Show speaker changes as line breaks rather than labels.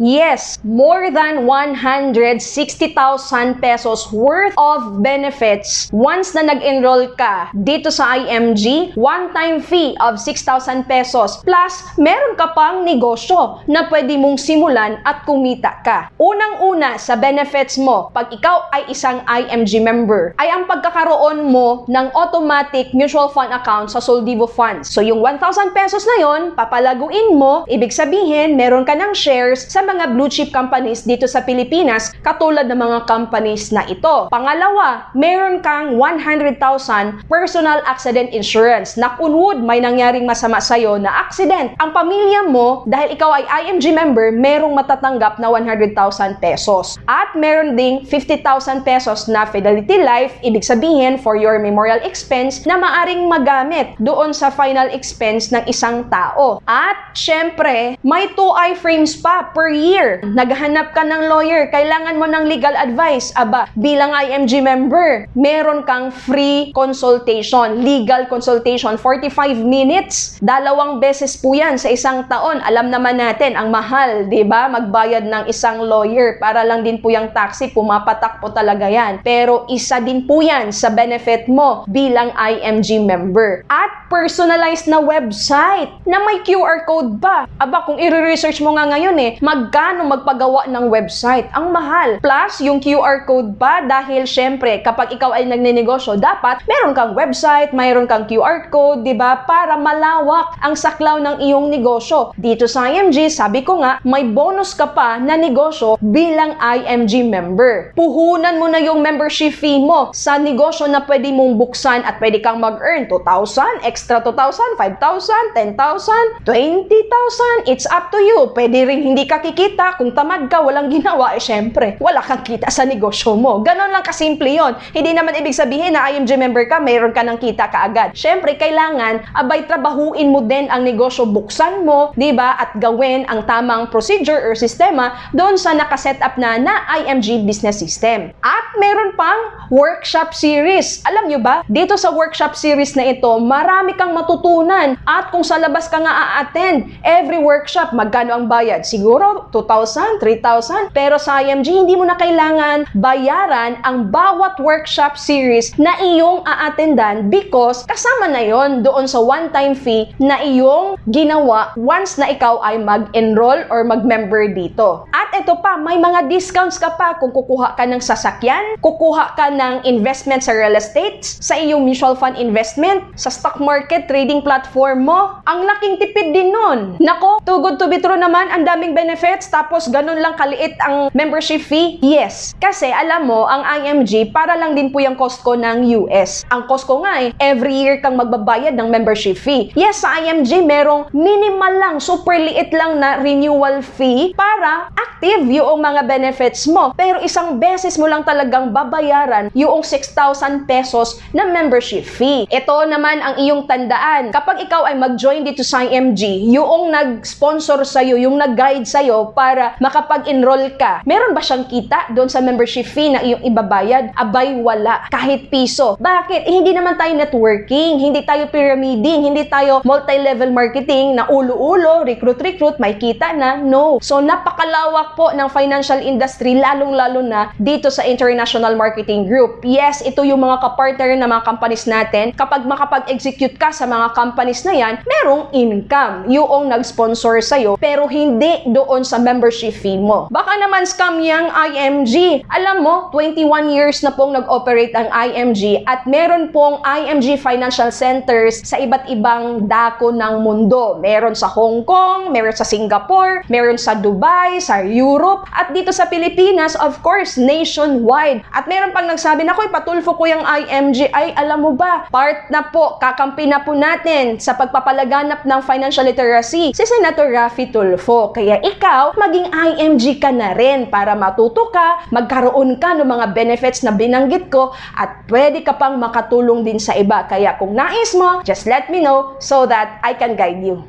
Yes, more than 160,000 pesos worth of benefits once na nag-enroll ka dito sa IMG, one-time fee of 6,000 pesos plus meron ka pang negosyo na pwede mong simulan at kumita ka. Unang-una sa benefits mo pag ikaw ay isang IMG member ay ang pagkakaroon mo ng automatic mutual fund account sa Soldivo Funds. So yung 1,000 pesos na yon, papalaguin mo, ibig sabihin meron ka ng shares sa mga blue chip companies dito sa Pilipinas katulad ng mga companies na ito. Pangalawa, meron kang 100,000 personal accident insurance na kunwood may nangyaring masama sa'yo na accident. Ang pamilya mo, dahil ikaw ay IMG member, merong matatanggap na 100,000 pesos. At meron ding 50,000 pesos na Fidelity Life, ibig sabihin for your memorial expense na maaring magamit doon sa final expense ng isang tao. At syempre, may 2 iframes pa per year. Naghahanap ka ng lawyer, kailangan mo ng legal advice. Aba, bilang IMG member, meron kang free consultation, legal consultation, 45 minutes. 2 beses po yan sa isang taon. Alam naman natin, ang mahal, di ba? Magbayad ng isang lawyer para lang din po yung taxi, pumapatak po talaga yan. Pero isa din po yan sa benefit mo bilang IMG member. At personalized na website na may QR code pa. Aba, kung i-research mo nga ngayon magkano magpagawa ng website? Ang mahal. Plus, yung QR code pa dahil syempre, kapag ikaw ay nagnenegosyo, dapat meron kang website, mayroon kang QR code, di ba? Para malawak ang saklaw ng iyong negosyo. Dito sa IMG, sabi ko nga, may bonus ka pa na negosyo bilang IMG member. Puhunan mo na yung membership fee mo sa negosyo na pwede mong buksan at pwede kang mag-earn 2,000, extra 2,000, 5,000, 10,000, 20,000. It's up to you. Pwede rin hindi ka kikita. Kung tamad ka, walang ginawa, syempre, wala kang kita sa negosyo mo. Ganon lang kasimple yon. Hindi naman ibig sabihin na IMG member ka, mayroon ka ng kita kaagad. Syempre, kailangan, abay, trabahuin mo din ang negosyo, buksan mo, di ba? At gawin ang tamang procedure or sistema doon sa nakaset up na IMG business system. At meron pang workshop series. Alam nyo ba, dito sa workshop series na ito, marami kang matutunan. At kung sa labas ka nga a-attend, every workshop, magkano ang bayad? Siguro 2,000, 3,000. Pero sa IMG, hindi mo na kailangan bayaran ang bawat workshop series na iyong a-attendan because kasama na yon doon sa one-time fee na iyong ginawa once na ikaw ay mag-enroll or mag-member dito. At ito pa, may mga discounts ka pa kung kukuha ka ng sasakyan, kukuha ka ng investment sa real estate, sa iyong mutual fund investment, sa stock market trading platform mo. Ang laking tipid din nun. Nako, too good to be true naman, ang daming benefits, tapos ganun lang kaliit ang membership fee? Yes. Kasi alam mo, ang IMG, para lang din po yung Costco ng US. Ang Costco nga every year kang magbabayad ng membership fee. Yes, sa IMG, merong minimal lang, super liit lang na renewal fee para active yung mga benefits mo. Pero isang beses mo lang talagang babayaran yung 6,000 pesos na membership fee. Ito naman ang iyong tandaan. Kapag ikaw ay mag-join dito sa IMG, yung nag-sponsor sa'yo, yung nag-guide sa'yo para makapag-enroll ka, meron ba siyang kita doon sa membership fee na iyong ibabayad? Abay, wala. Kahit piso. Bakit? Hindi naman tayo networking, hindi tayo pyramiding, hindi tayo multi-level marketing na ulo-ulo, recruit, may kita na. No. So, napakalawak po ng financial industry, lalong-lalo na dito sa International Marketing Group. Yes, ito yung mga kapartner na mga companies natin. Kapag makapag-execute ka sa mga companies na yan, merong income yung nag-sponsor sa'yo, pero hindi doon sa membership fee mo. Baka naman scam yung IMG. Alam mo, 21 years na pong nag-operate ang IMG at meron pong IMG Financial Centers sa iba't ibang dako ng mundo. Meron sa Hong Kong, meron sa Singapore, meron sa Dubai, sa Europe, at dito sa Pilipinas, of course, nationwide. At meron pang nagsabi na, patulfo ko yung IMG. Ay, alam mo ba, part na po, kakampi na po natin sa pagpapalaganap ng financial literacy si Senator Raffy Tulfo. Kaya ikaw, maging IMG ka na rin para matuto ka, magkaroon ka ng mga benefits na binanggit ko at pwede ka pang makatulong din sa iba. Kaya kung nais mo, just let me know so that I can guide you.